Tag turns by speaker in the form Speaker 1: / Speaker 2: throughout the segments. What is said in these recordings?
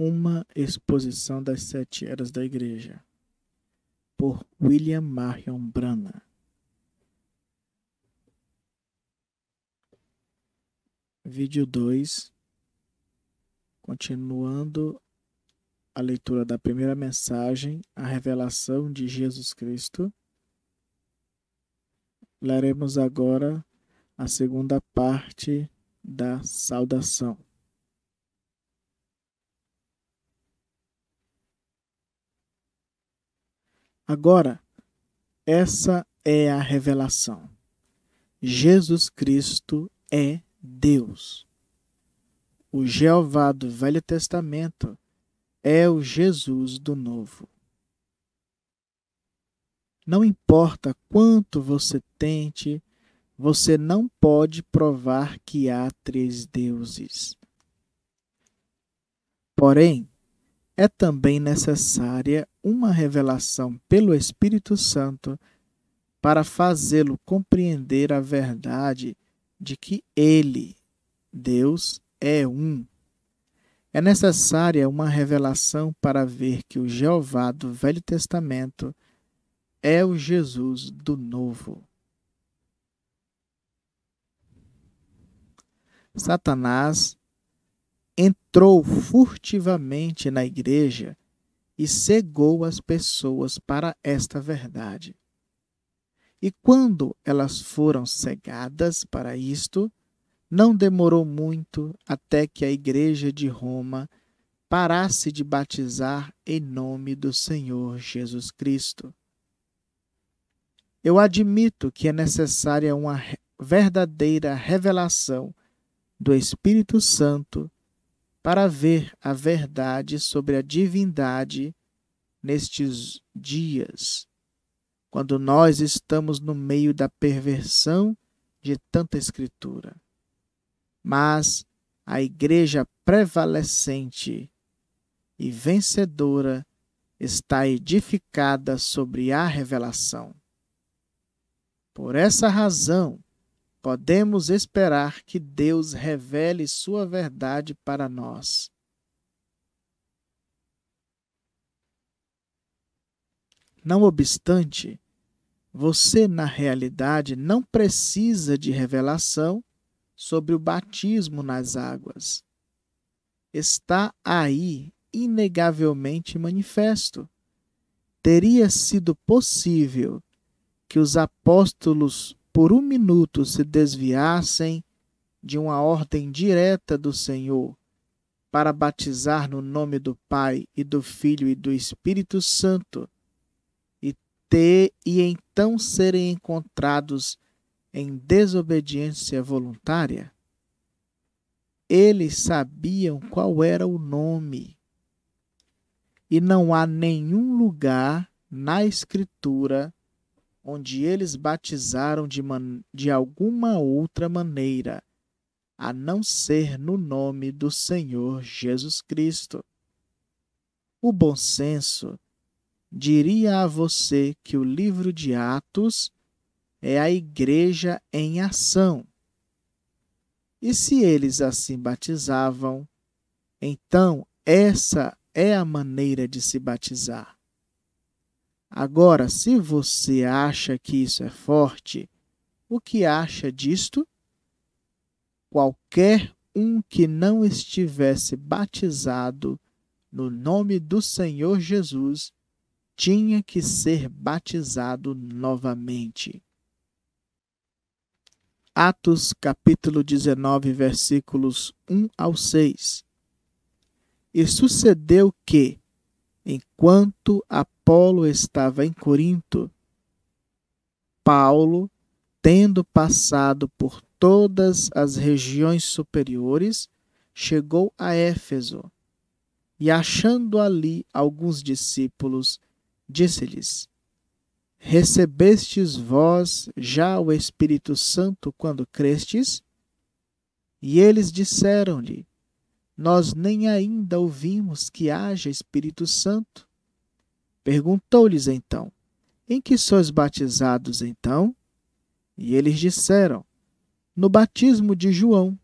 Speaker 1: Uma exposição das 7 eras da Igreja, por William Marion Branham. Vídeo 2, continuando a leitura da primeira mensagem, a revelação de Jesus Cristo. Leremos agora a segunda parte da saudação. Agora, essa é a revelação. Jesus Cristo é Deus. O Jeová do Velho Testamento é o Jesus do Novo. Não importa quanto você tente, você não pode provar que há 3 deuses. Porém, é também necessária uma revelação pelo Espírito Santo para fazê-lo compreender a verdade de que Ele, Deus, é um. É necessária uma revelação para ver que o Jeová do Velho Testamento é o Jesus do Novo. Satanás entrou furtivamente na igreja e cegou as pessoas para esta verdade. E quando elas foram cegadas para isto, não demorou muito até que a igreja de Roma parasse de batizar em nome do Senhor Jesus Cristo. Eu admito que é necessária uma verdadeira revelação do Espírito Santo para ver a verdade sobre a divindade nestes dias, quando nós estamos no meio da perversão de tanta escritura. Mas a igreja prevalecente e vencedora está edificada sobre a revelação. Por essa razão, podemos esperar que Deus revele sua verdade para nós. Não obstante, você na realidade não precisa de revelação sobre o batismo nas águas. Está aí inegavelmente manifesto. Teria sido possível que os apóstolos por um minuto se desviassem de uma ordem direta do Senhor para batizar no nome do Pai e do Filho e do Espírito Santo e então serem encontrados em desobediência voluntária? Eles sabiam qual era o nome. E não há nenhum lugar na Escritura onde eles batizaram de alguma outra maneira, a não ser no nome do Senhor Jesus Cristo. O bom senso diria a você que o livro de Atos é a igreja em ação. E se eles assim batizavam, então essa é a maneira de se batizar. Agora, se você acha que isso é forte, o que acha disto? Qualquer um que não estivesse batizado no nome do Senhor Jesus tinha que ser batizado novamente. Atos capítulo 19, versículos 1 ao 6. E sucedeu que, enquanto Apolo estava em Corinto, Paulo, tendo passado por todas as regiões superiores, chegou a Éfeso e, achando ali alguns discípulos, disse-lhes: Recebestes vós já o Espírito Santo quando crestes? E eles disseram-lhe: Nós nem ainda ouvimos que haja Espírito Santo. Perguntou-lhes então: Em que sois batizados então? E eles disseram: No batismo de João.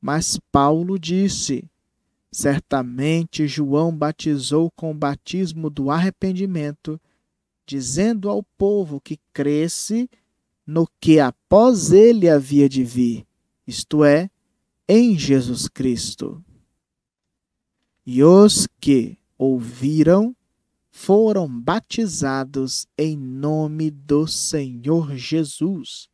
Speaker 1: Mas Paulo disse: Certamente João batizou com o batismo do arrependimento, dizendo ao povo que cresce no que após ele havia de vir, isto é, em Jesus Cristo. E os que ouviram foram batizados em nome do Senhor Jesus.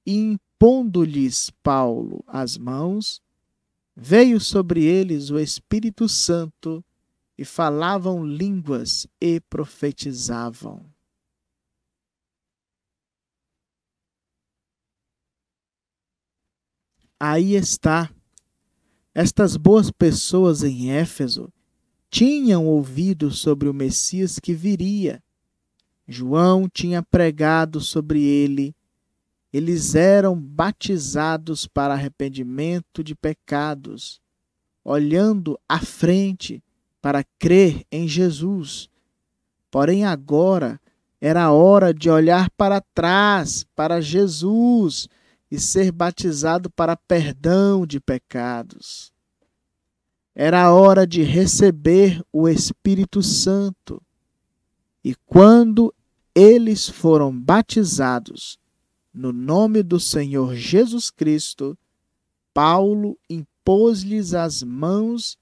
Speaker 1: E impondo-lhes Paulo as mãos, veio sobre eles o Espírito Santo, e falavam línguas e profetizavam. Aí está. Estas boas pessoas em Éfeso tinham ouvido sobre o Messias que viria. João tinha pregado sobre ele. Eles eram batizados para arrependimento de pecados, olhando à frente para crer em Jesus. Porém, agora era a hora de olhar para trás, para Jesus, e ser batizado para perdão de pecados. Era a hora de receber o Espírito Santo. E quando eles foram batizados no nome do Senhor Jesus Cristo, Paulo impôs-lhes as mãos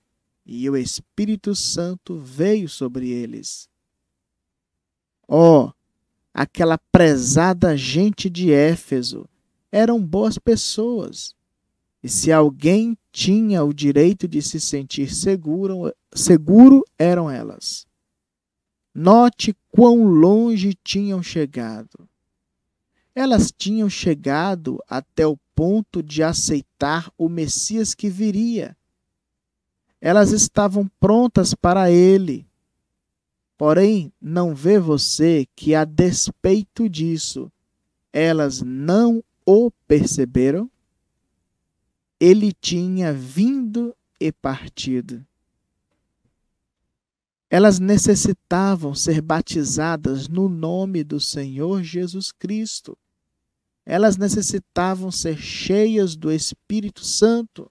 Speaker 1: e o Espírito Santo veio sobre eles. Aquela prezada gente de Éfeso eram boas pessoas. E se alguém tinha o direito de se sentir seguro eram elas. Note quão longe tinham chegado. Elas tinham chegado até o ponto de aceitar o Messias que viria. Elas estavam prontas para ele. Porém, não vê você que, a despeito disso, elas não o perceberam? Ele tinha vindo e partido. Elas necessitavam ser batizadas no nome do Senhor Jesus Cristo. Elas necessitavam ser cheias do Espírito Santo.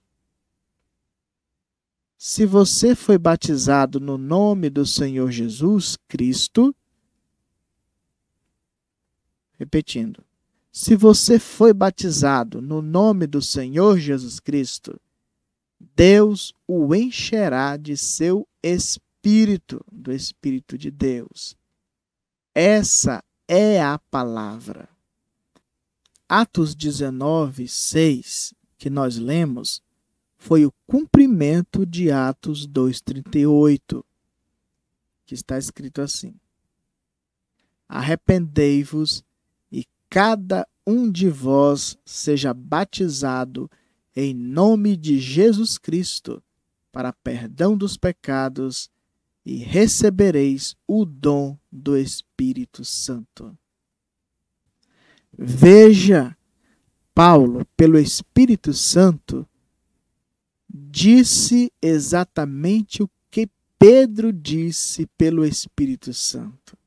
Speaker 1: Se você foi batizado no nome do Senhor Jesus Cristo, repetindo, se você foi batizado no nome do Senhor Jesus Cristo, Deus o encherá de seu Espírito, do Espírito de Deus. Essa é a palavra. Atos 19, 6, que nós lemos, foi o cumprimento de Atos 2,38, que está escrito assim: arrependei-vos e cada um de vós seja batizado em nome de Jesus Cristo para perdão dos pecados e recebereis o dom do Espírito Santo. Veja, Paulo, pelo Espírito Santo, disse exatamente o que Pedro disse pelo Espírito Santo.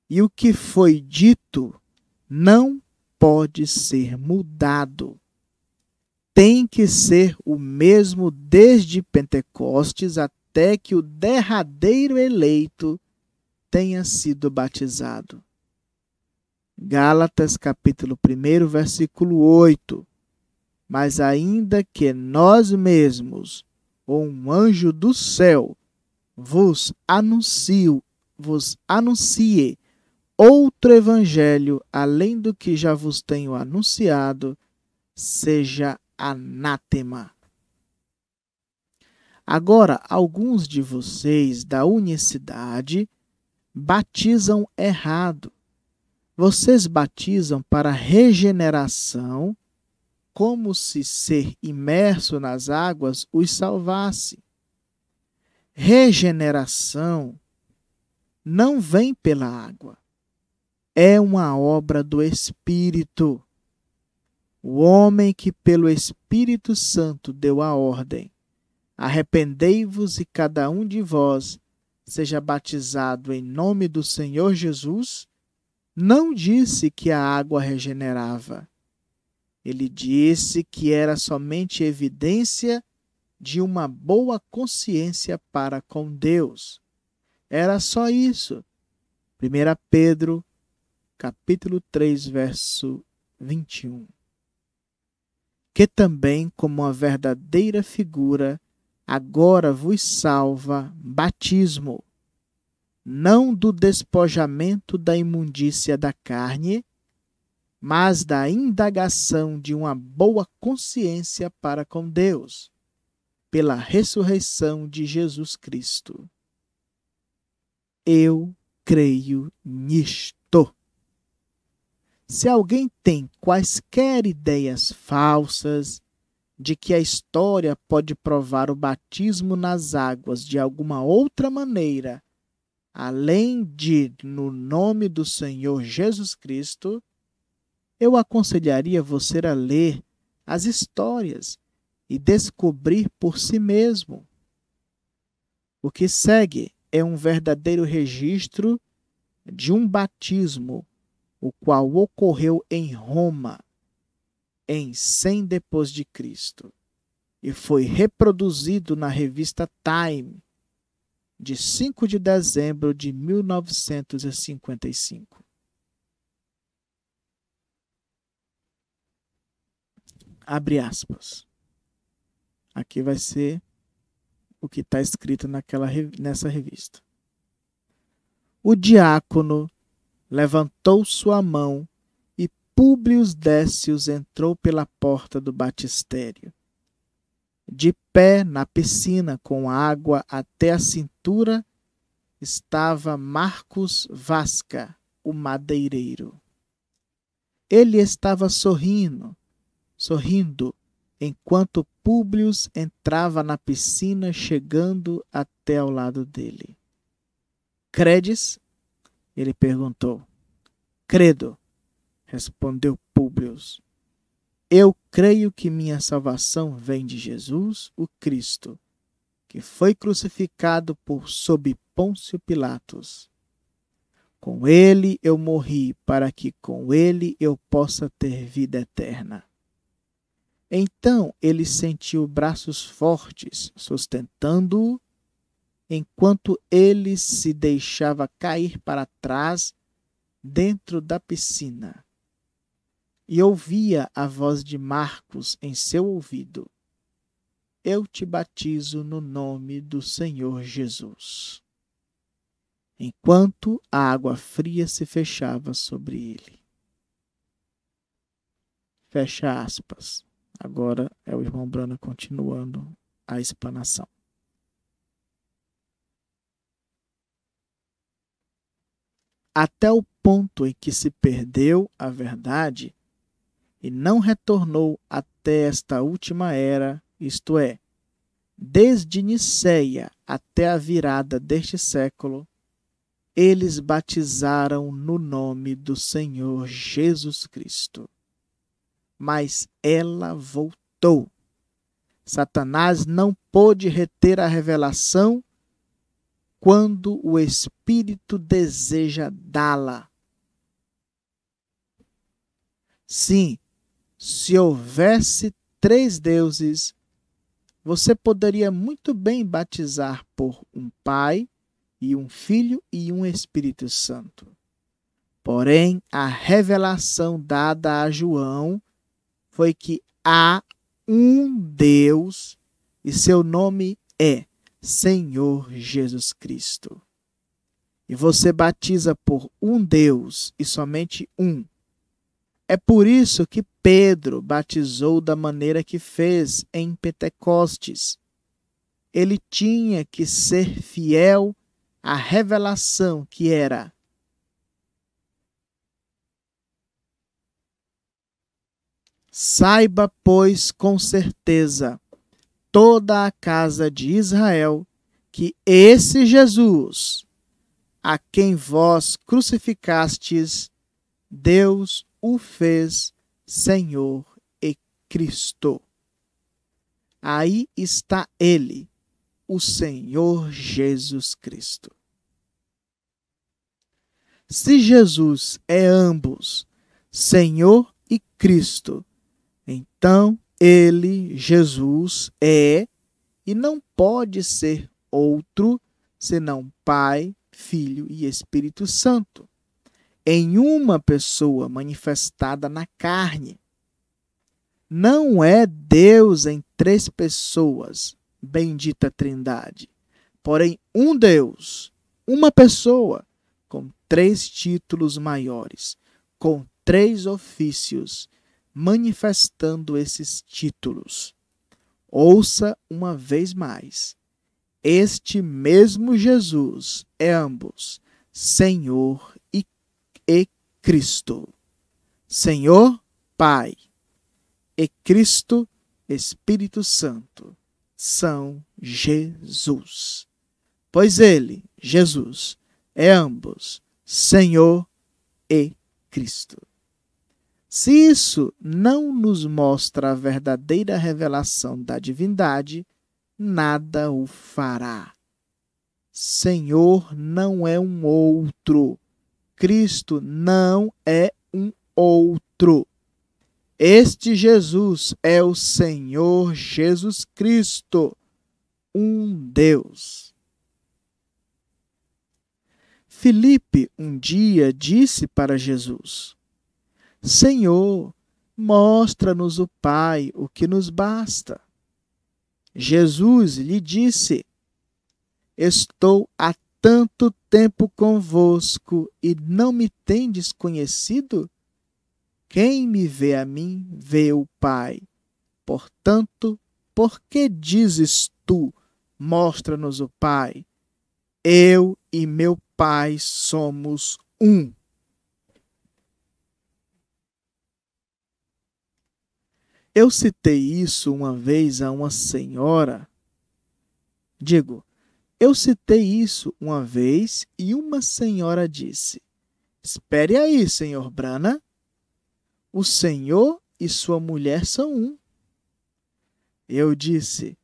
Speaker 1: E o que foi dito não pode ser mudado. Tem que ser o mesmo desde Pentecostes até que o derradeiro eleito tenha sido batizado. Gálatas capítulo 1, versículo 8. Mas ainda que nós mesmos, ou um anjo do céu, vos anuncie outro evangelho além do que já vos tenho anunciado, seja anátema. Agora, alguns de vocês da unicidade batizam errado. Vocês batizam para regeneração, como se ser imerso nas águas os salvasse. Regeneração não vem pela água. É uma obra do Espírito. O homem que pelo Espírito Santo deu a ordem: arrependei-vos e cada um de vós seja batizado em nome do Senhor Jesus, não disse que a água regenerava. Ele disse que era somente evidência de uma boa consciência para com Deus. Era só isso. 1 Pedro, capítulo 3, verso 21. Que também, como uma verdadeira figura, agora vos salva batismo, não do despojamento da imundícia da carne, mas da indagação de uma boa consciência para com Deus, pela ressurreição de Jesus Cristo. Eu creio nisto. Se alguém tem quaisquer ideias falsas de que a história pode provar o batismo nas águas de alguma outra maneira, além de no nome do Senhor Jesus Cristo, eu aconselharia você a ler as histórias e descobrir por si mesmo. O que segue é um verdadeiro registro de um batismo, o qual ocorreu em Roma em 100 depois de Cristo e foi reproduzido na revista Time de 5 de dezembro de 1955. Abre aspas. Aqui vai ser o que está escrito nessa revista. O diácono levantou sua mão e Públio Décio entrou pela porta do batistério. De pé na piscina, com água até a cintura, estava Marcos Vasca, o madeireiro. Ele estava sorrindo, enquanto Públio entrava na piscina, chegando até ao lado dele. Credes? Ele perguntou. Credo, respondeu Públio. Eu creio que minha salvação vem de Jesus, o Cristo, que foi crucificado sob Pôncio Pilatos. Com ele eu morri, para que com ele eu possa ter vida eterna. Então ele sentiu braços fortes, sustentando-o, enquanto ele se deixava cair para trás dentro da piscina. E ouvia a voz de Marcos em seu ouvido. Eu te batizo no nome do Senhor Jesus. Enquanto a água fria se fechava sobre ele. Fecha aspas. Agora é o irmão Brana continuando a explanação. Até o ponto em que se perdeu a verdade e não retornou até esta última era, isto é, desde Niceia até a virada deste século, eles batizaram no nome do Senhor Jesus Cristo. Mas ela voltou. Satanás não pôde reter a revelação quando o Espírito deseja dá-la. Sim, se houvesse 3 deuses, você poderia muito bem batizar por um Pai, e um Filho e um Espírito Santo. Porém, a revelação dada a João foi que há um Deus e seu nome é Senhor Jesus Cristo. E você batiza por um Deus e somente um. É por isso que Pedro batizou da maneira que fez em Pentecostes. Ele tinha que ser fiel à revelação que era: saiba, pois, com certeza, toda a casa de Israel, que esse Jesus, a quem vós crucificastes, Deus o fez Senhor e Cristo. Aí está ele, o Senhor Jesus Cristo. Se Jesus é ambos Senhor e Cristo, então ele, Jesus, é e não pode ser outro senão Pai, Filho e Espírito Santo, em uma pessoa manifestada na carne. Não é Deus em três pessoas, bendita Trindade, porém um Deus, uma pessoa, com três títulos maiores, com três ofícios, manifestando esses títulos. Ouça uma vez mais. Este mesmo Jesus é ambos, Senhor e Cristo. Senhor, Pai, e Cristo, Espírito Santo, são Jesus. Pois ele, Jesus, é ambos, Senhor e Cristo. Se isso não nos mostra a verdadeira revelação da divindade, nada o fará. Senhor não é um outro. Cristo não é um outro. Este Jesus é o Senhor Jesus Cristo, um Deus. Filipe um dia disse para Jesus: Senhor, mostra-nos o Pai, o que nos basta. Jesus lhe disse: Estou há tanto tempo convosco e não me tendes conhecido? Quem me vê a mim, vê o Pai. Portanto, por que dizes tu, mostra-nos o Pai? Eu e meu Pai somos um. Eu citei isso uma vez a uma senhora. Eu citei isso uma vez e uma senhora disse: Espere aí, senhor Brana. O senhor e sua mulher são um. Eu disse: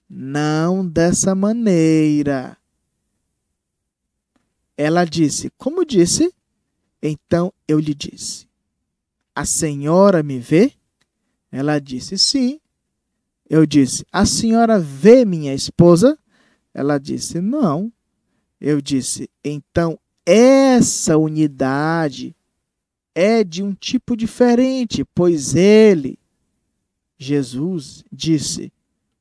Speaker 1: Não dessa maneira. Ela disse: Como disse? Então eu lhe disse: A senhora me vê? Ela disse: Sim. Eu disse: A senhora vê minha esposa? Ela disse: Não. Eu disse: Então essa unidade é de um tipo diferente, pois ele, Jesus, disse: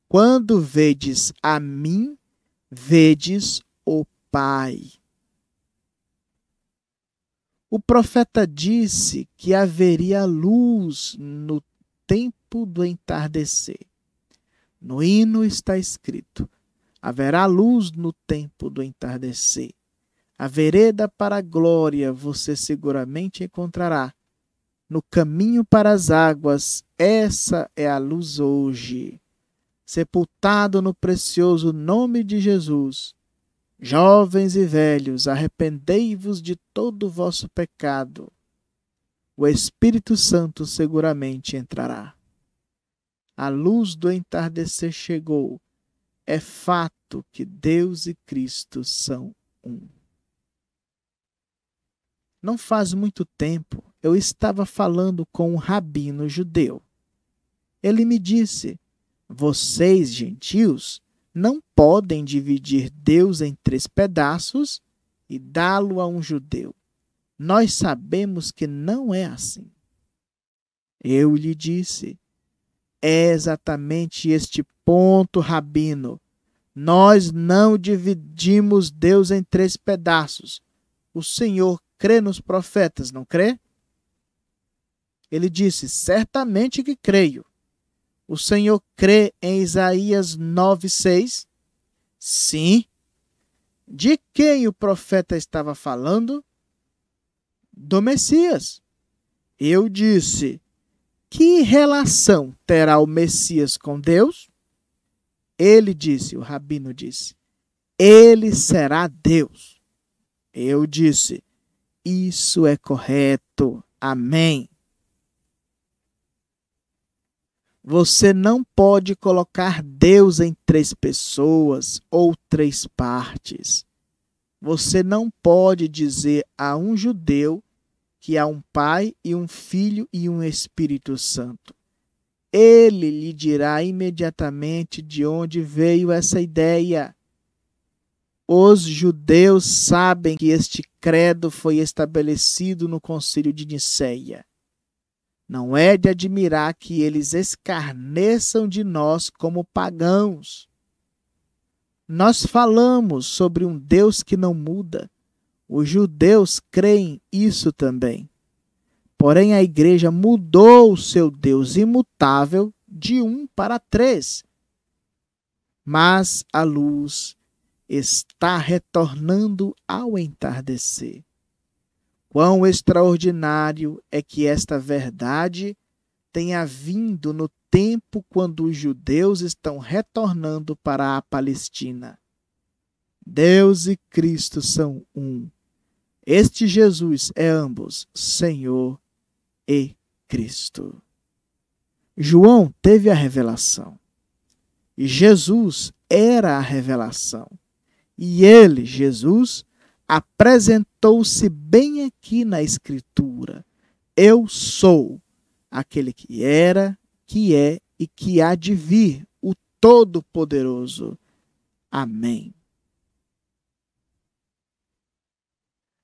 Speaker 1: Quando vedes a mim, vedes o Pai. O profeta disse que haveria luz no tempo do entardecer. No hino está escrito: haverá luz no tempo do entardecer. A vereda para a glória você seguramente encontrará. No caminho para as águas, essa é a luz hoje. Sepultado no precioso nome de Jesus, jovens e velhos, arrependei-vos de todo o vosso pecado. O Espírito Santo seguramente entrará. A luz do entardecer chegou. É fato que Deus e Cristo são um. Não faz muito tempo, eu estava falando com um rabino judeu. Ele me disse: Vocês, gentios, não podem dividir Deus em três pedaços e dá-lo a um judeu. Nós sabemos que não é assim. Eu lhe disse: É exatamente este ponto, rabino. Nós não dividimos Deus em três pedaços. O Senhor crê nos profetas, não crê? Ele disse: Certamente que creio. O Senhor crê em Isaías 9:6? Sim. De quem o profeta estava falando? Do Messias. Eu disse: Que relação terá o Messias com Deus? Ele disse, o rabino disse: Ele será Deus. Eu disse: Isso é correto. Amém. Você não pode colocar Deus em três pessoas ou três partes. Você não pode dizer a um judeu que há um Pai e um Filho e um Espírito Santo. ele lhe dirá imediatamente de onde veio essa ideia. Os judeus sabem que este credo foi estabelecido no Concílio de Nicéia. Não é de admirar que eles escarneçam de nós como pagãos. Nós falamos sobre um Deus que não muda. Os judeus creem isso também. Porém, a igreja mudou o seu Deus imutável de 1 para 3. Mas a luz está retornando ao entardecer. Quão extraordinário é que esta verdade tenha vindo no tempo quando os judeus estão retornando para a Palestina. Deus e Cristo são um. Este Jesus é ambos, Senhor e Cristo. João teve a revelação. E Jesus era a revelação. E ele, Jesus, apresentou-se bem aqui na Escritura. Eu sou aquele que era, que é e que há de vir, o Todo-Poderoso. Amém.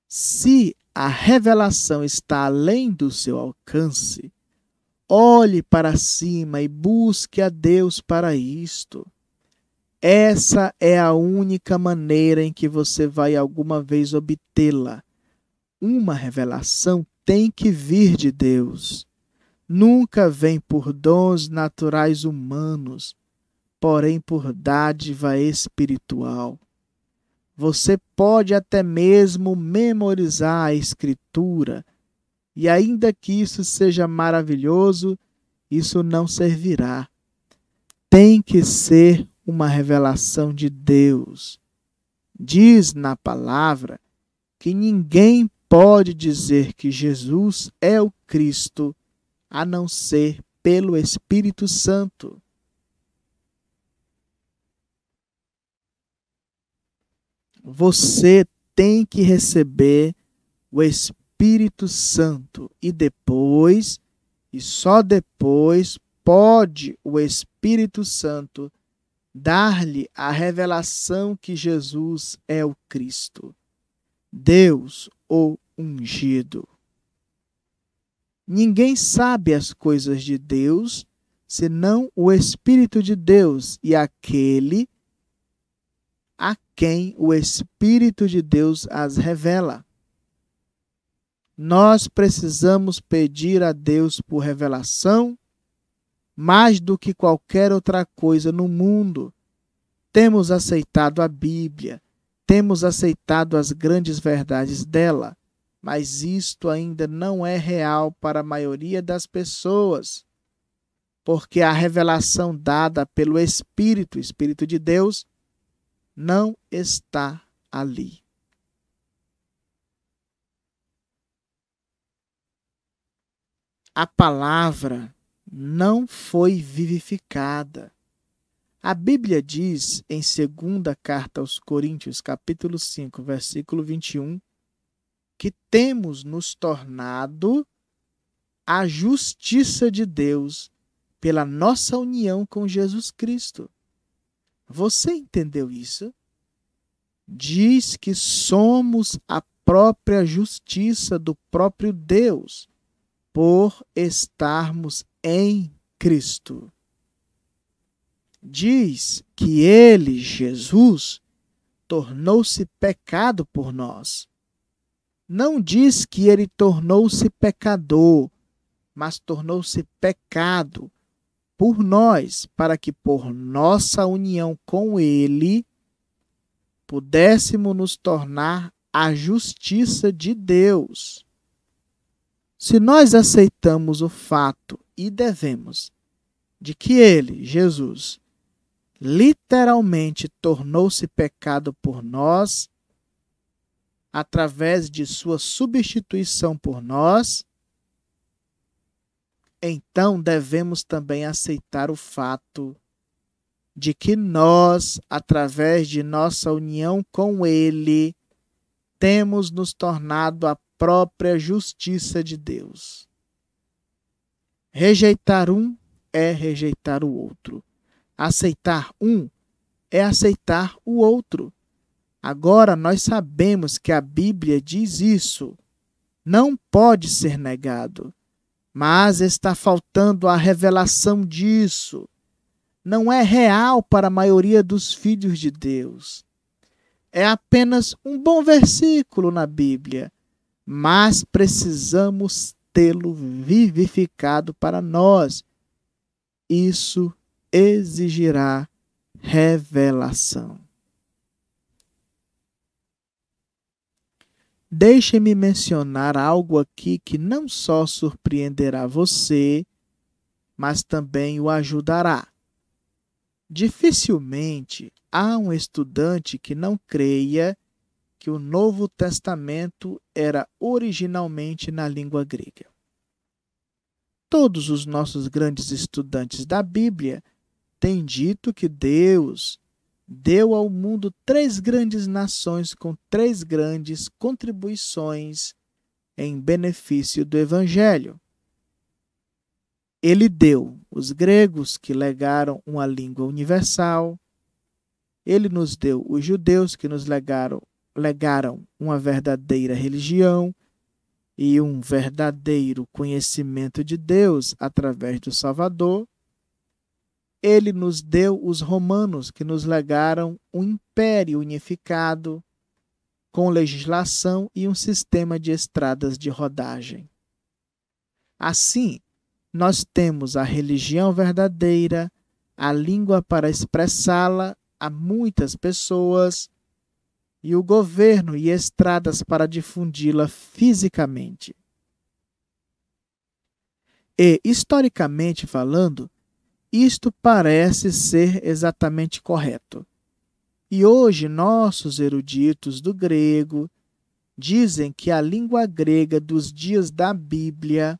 Speaker 1: Se a revelação está além do seu alcance, olhe para cima e busque a Deus para isto. Essa é a única maneira em que você vai alguma vez obtê-la. Uma revelação tem que vir de Deus. Nunca vem por dons naturais humanos, porém por dádiva espiritual. Você pode até mesmo memorizar a Escritura, e ainda que isso seja maravilhoso, isso não servirá. Tem que ser uma revelação de Deus. Diz na palavra que ninguém pode dizer que Jesus é o Cristo, a não ser pelo Espírito Santo. Você tem que receber o Espírito Santo e depois, e só depois, pode o Espírito Santo dar-lhe a revelação que Jesus é o Cristo, Deus, o ungido. Ninguém sabe as coisas de Deus, senão o Espírito de Deus e aquele a quem o Espírito de Deus as revela. Nós precisamos pedir a Deus por revelação mais do que qualquer outra coisa no mundo. Temos aceitado a Bíblia, temos aceitado as grandes verdades dela, mas isto ainda não é real para a maioria das pessoas, porque a revelação dada pelo Espírito de Deus, não está ali. A palavra não foi vivificada. A Bíblia diz em 2ª carta aos Coríntios, capítulo 5, versículo 21, que temos nos tornado a justiça de Deus pela nossa união com Jesus Cristo. Você entendeu isso? Diz que somos a própria justiça do próprio Deus por estarmos em Cristo. Diz que ele, Jesus, tornou-se pecado por nós. Não diz que ele tornou-se pecador, mas tornou-se pecado por nós, para que por nossa união com ele pudéssemos nos tornar a justiça de Deus. Se nós aceitamos o fato, e devemos, de que ele, Jesus, literalmente tornou-se pecado por nós, através de sua substituição por nós, então devemos também aceitar o fato de que nós, através de nossa união com ele, temos nos tornado a própria justiça de Deus. Rejeitar um é rejeitar o outro. Aceitar um é aceitar o outro. Agora nós sabemos que a Bíblia diz isso. Não pode ser negado. Mas está faltando a revelação disso. Não é real para a maioria dos filhos de Deus. É apenas um bom versículo na Bíblia, mas precisamos tê-lo vivificado para nós. Isso exigirá revelação. Deixe-me mencionar algo aqui que não só surpreenderá você, mas também o ajudará. Dificilmente há um estudante que não creia que o Novo Testamento era originalmente na língua grega. Todos os nossos grandes estudantes da Bíblia têm dito que Deus deu ao mundo 3 grandes nações com 3 grandes contribuições em benefício do Evangelho. Ele deu os gregos, que legaram uma língua universal. Ele nos deu os judeus, que nos legaram uma verdadeira religião e um verdadeiro conhecimento de Deus através do Salvador. Ele nos deu os romanos, que nos legaram um império unificado, com legislação e um sistema de estradas de rodagem. Assim, nós temos a religião verdadeira, a língua para expressá-la a muitas pessoas e o governo e estradas para difundi-la fisicamente. E, historicamente falando, isto parece ser exatamente correto. E hoje nossos eruditos do grego dizem que a língua grega dos dias da Bíblia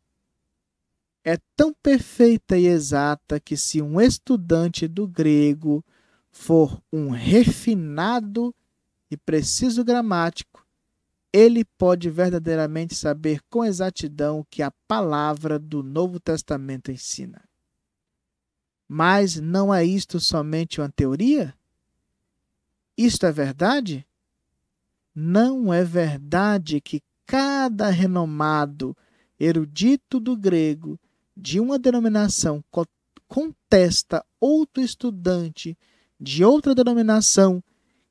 Speaker 1: é tão perfeita e exata que, se um estudante do grego for um refinado e preciso gramático, ele pode verdadeiramente saber com exatidão o que a palavra do Novo Testamento ensina. Mas não é isto somente uma teoria? Isto é verdade? Não é verdade que cada renomado erudito do grego de uma denominação contesta outro estudante de outra denominação,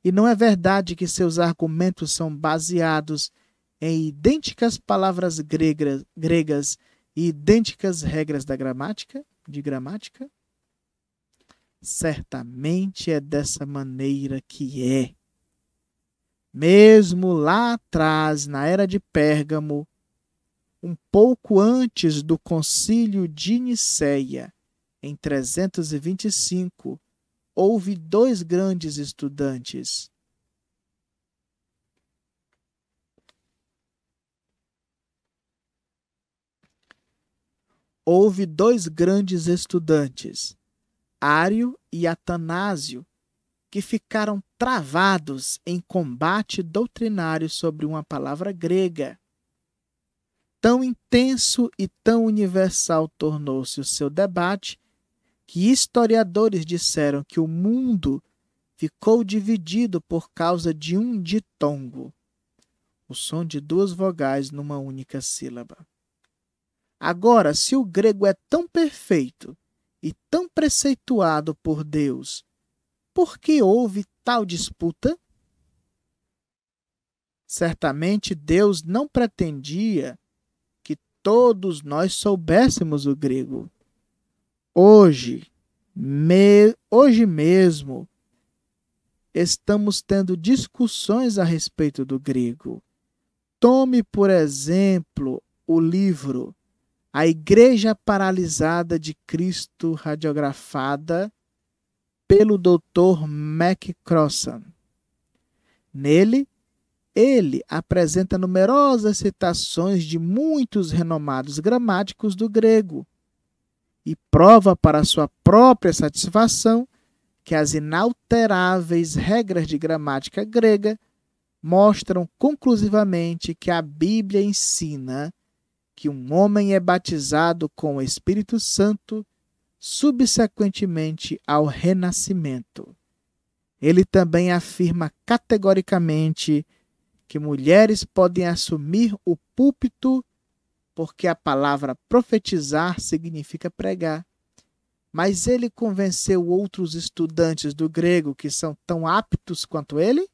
Speaker 1: e não é verdade que seus argumentos são baseados em idênticas palavras gregas e idênticas regras de gramática? Certamente é dessa maneira que é. Mesmo lá atrás, na era de Pérgamo, um pouco antes do Concílio de Nicéia, em 325, houve 2 grandes estudantes. Houve 2 grandes estudantes, Ário e Atanásio, que ficaram travados em combate doutrinário sobre uma palavra grega. Tão intenso e tão universal tornou-se o seu debate que historiadores disseram que o mundo ficou dividido por causa de um ditongo, o som de 2 vogais numa única sílaba. Agora, se o grego é tão perfeito e tão preceituado por Deus, por que houve tal disputa? Certamente Deus não pretendia que todos nós soubéssemos o grego. Hoje mesmo, estamos tendo discussões a respeito do grego. Tome, por exemplo, o livro A Igreja Paralisada de Cristo, radiografada pelo Dr. McCrossan. Nele, ele apresenta numerosas citações de muitos renomados gramáticos do grego e prova para sua própria satisfação que as inalteráveis regras de gramática grega mostram conclusivamente que a Bíblia ensina que um homem é batizado com o Espírito Santo subsequentemente ao Renascimento. Ele também afirma categoricamente que mulheres podem assumir o púlpito porque a palavra profetizar significa pregar. Mas ele convenceu outros estudantes do grego que são tão aptos quanto ele?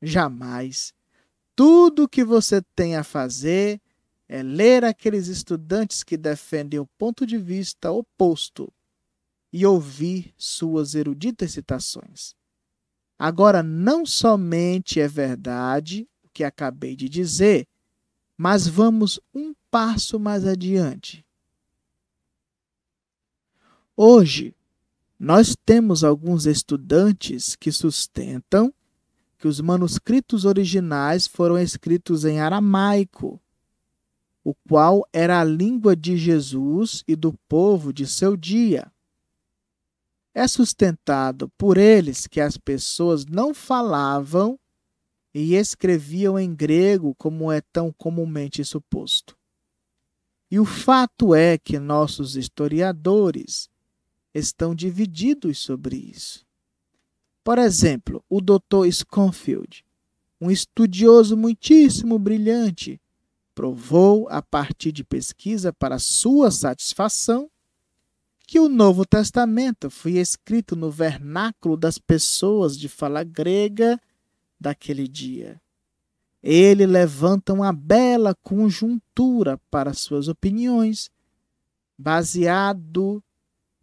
Speaker 1: Jamais. Tudo o que você tem a fazer é ler aqueles estudantes que defendem o ponto de vista oposto e ouvir suas eruditas citações. Agora, não somente é verdade o que acabei de dizer, mas vamos um passo mais adiante. Hoje, nós temos alguns estudantes que sustentam que os manuscritos originais foram escritos em aramaico, o qual era a língua de Jesus e do povo de seu dia. É sustentado por eles que as pessoas não falavam e escreviam em grego como é tão comumente suposto. E o fato é que nossos historiadores estão divididos sobre isso. Por exemplo, o Dr. Schofield, um estudioso muitíssimo brilhante, provou, a partir de pesquisa para sua satisfação, que o Novo Testamento foi escrito no vernáculo das pessoas de fala grega daquele dia. Ele levanta uma bela conjuntura para suas opiniões, baseado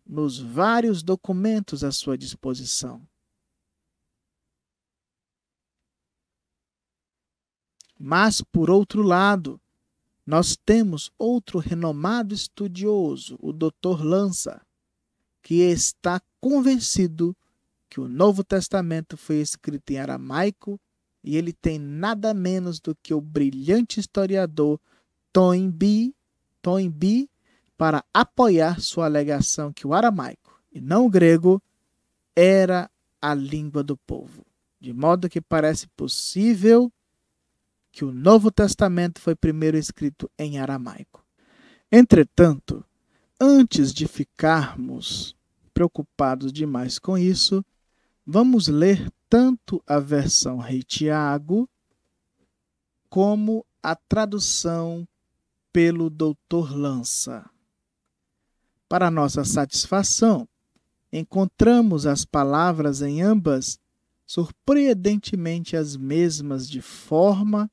Speaker 1: nos vários documentos à sua disposição. Mas, por outro lado, nós temos outro renomado estudioso, o Dr. Lanza, que está convencido que o Novo Testamento foi escrito em aramaico e ele tem nada menos do que o brilhante historiador Toynbee para apoiar sua alegação que o aramaico, e não o grego, era a língua do povo. De modo que parece possível que o Novo Testamento foi primeiro escrito em aramaico. Entretanto, antes de ficarmos preocupados demais com isso, vamos ler tanto a versão Rei Tiago como a tradução pelo Dr. Lanza. Para nossa satisfação, encontramos as palavras em ambas surpreendentemente as mesmas, de forma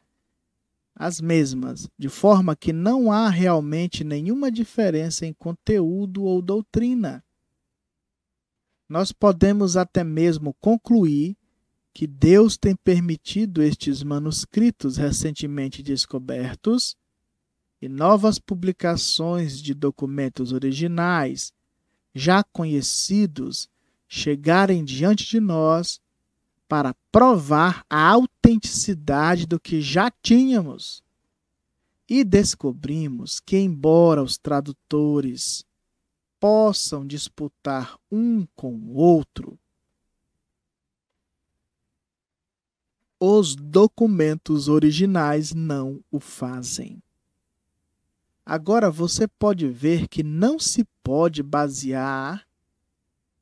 Speaker 1: que não há realmente nenhuma diferença em conteúdo ou doutrina. Nós podemos até mesmo concluir que Deus tem permitido estes manuscritos recentemente descobertos e novas publicações de documentos originais já conhecidos chegarem diante de nós para provar a autenticidade do que já tínhamos. E descobrimos que, embora os tradutores possam disputar um com o outro, os documentos originais não o fazem. Agora você pode ver que não se pode basear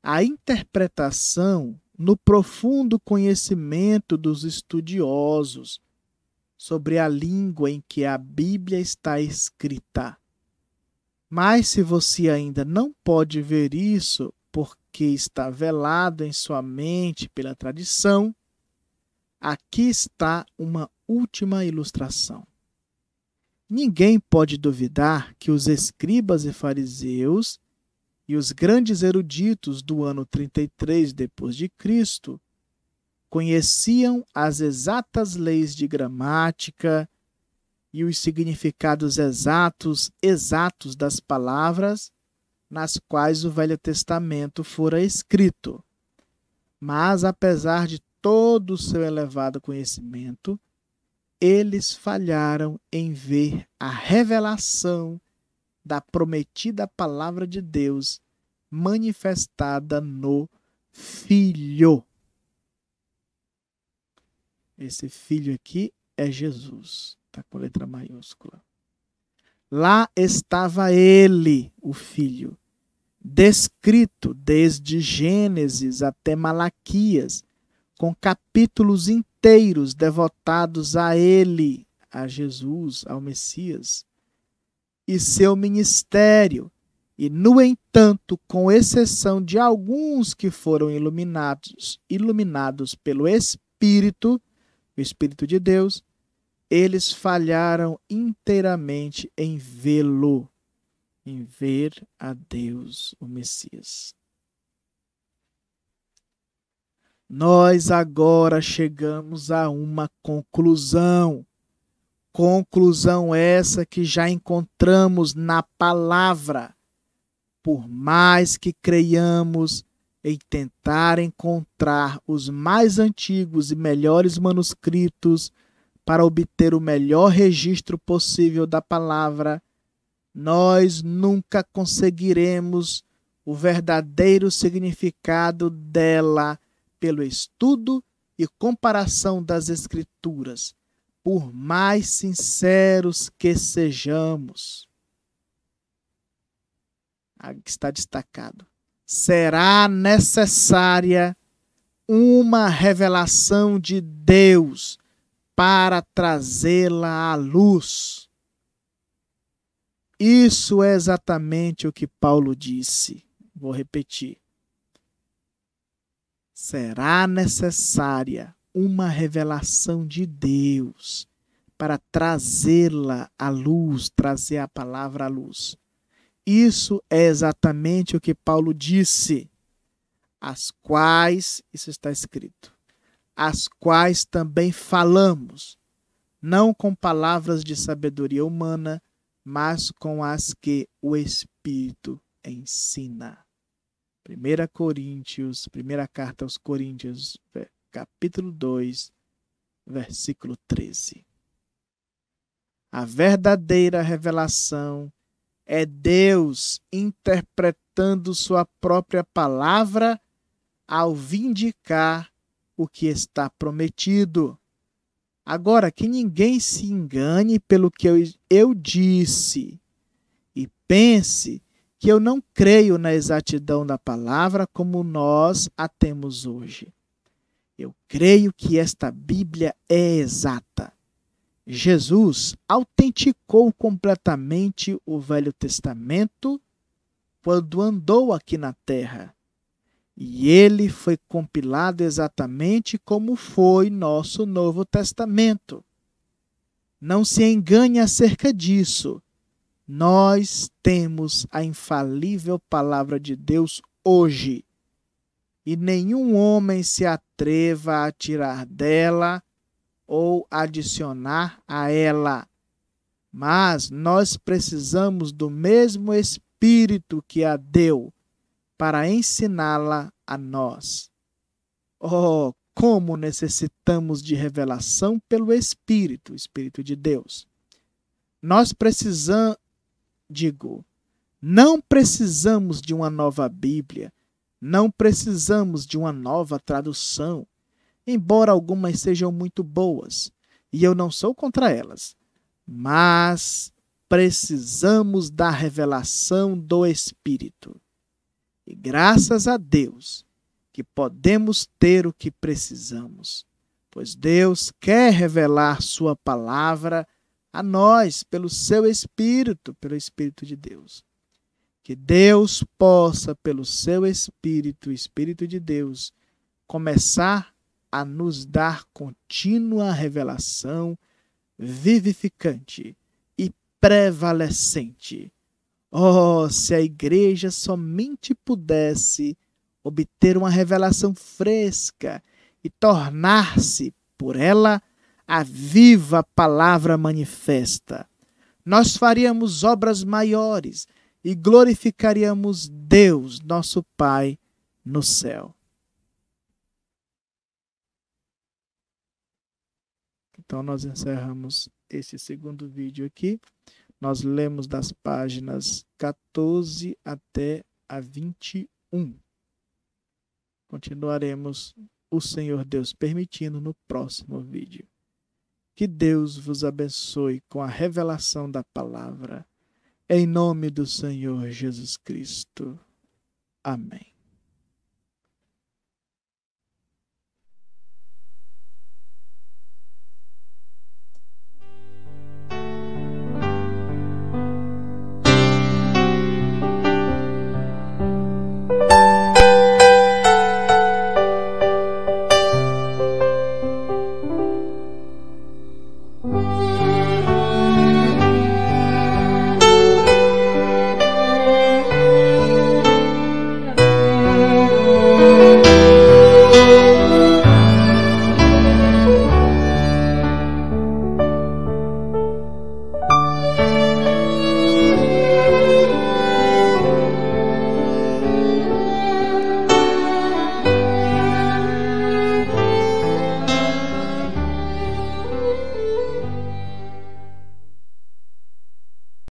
Speaker 1: a interpretação no profundo conhecimento dos estudiosos sobre a língua em que a Bíblia está escrita. Mas se você ainda não pode ver isso porque está velado em sua mente pela tradição, aqui está uma última ilustração. Ninguém pode duvidar que os escribas e fariseus e os grandes eruditos do ano 33 depois de Cristo conheciam as exatas leis de gramática e os significados exatos das palavras nas quais o Velho Testamento fora escrito. Mas, apesar de todo o seu elevado conhecimento, eles falharam em ver a revelação da prometida palavra de Deus manifestada no Filho. Esse Filho aqui é Jesus, está com letra maiúscula. Lá estava ele, o Filho, descrito desde Gênesis até Malaquias, com capítulos inteiros devotados a ele, a Jesus, ao Messias, e seu ministério. E, no entanto, com exceção de alguns que foram iluminados pelo Espírito, o Espírito de Deus, eles falharam inteiramente em vê-lo, em ver a Deus, o Messias. Nós agora chegamos a uma conclusão. Conclusão essa que já encontramos na palavra. Por mais que creiamos em tentar encontrar os mais antigos e melhores manuscritos para obter o melhor registro possível da palavra, nós nunca conseguiremos o verdadeiro significado dela pelo estudo e comparação das Escrituras, por mais sinceros que sejamos. Aqui está destacado. Será necessária uma revelação de Deus para trazê-la à luz. Isso é exatamente o que Paulo disse. Vou repetir. Será necessária uma revelação de Deus para trazê-la à luz, trazer a palavra à luz. Isso é exatamente o que Paulo disse, as quais, isso está escrito, as quais também falamos, não com palavras de sabedoria humana, mas com as que o Espírito ensina. 1 Coríntios, primeira carta aos Coríntios, capítulo 2, versículo 13. A verdadeira revelação é Deus interpretando sua própria palavra ao vindicar o que está prometido. Agora, que ninguém se engane pelo que eu disse e pense que eu não creio na exatidão da palavra como nós a temos hoje. Eu creio que esta Bíblia é exata. Jesus autenticou completamente o Velho Testamento quando andou aqui na terra. E ele foi compilado exatamente como foi nosso Novo Testamento. Não se engane acerca disso. Nós temos a infalível palavra de Deus hoje. E nenhum homem se atreva a tirar dela ou adicionar a ela. Mas nós precisamos do mesmo Espírito que a deu para ensiná-la a nós. Oh, como necessitamos de revelação pelo Espírito, o Espírito de Deus. Nós não precisamos de uma nova Bíblia, não precisamos de uma nova tradução, embora algumas sejam muito boas, e eu não sou contra elas, mas precisamos da revelação do Espírito. E graças a Deus que podemos ter o que precisamos, pois Deus quer revelar sua palavra a nós pelo seu Espírito, pelo Espírito de Deus. Que Deus possa, pelo seu Espírito, o Espírito de Deus, começar a nos dar contínua revelação vivificante e prevalecente. Oh, se a igreja somente pudesse obter uma revelação fresca e tornar-se, por ela, a viva palavra manifesta. Nós faríamos obras maiores e glorificaríamos Deus, nosso Pai, no céu. Então, nós encerramos esse segundo vídeo aqui. Nós lemos das páginas 14 até a 21. Continuaremos, o Senhor Deus permitindo, no próximo vídeo. Que Deus vos abençoe com a revelação da palavra. Em nome do Senhor Jesus Cristo. Amém.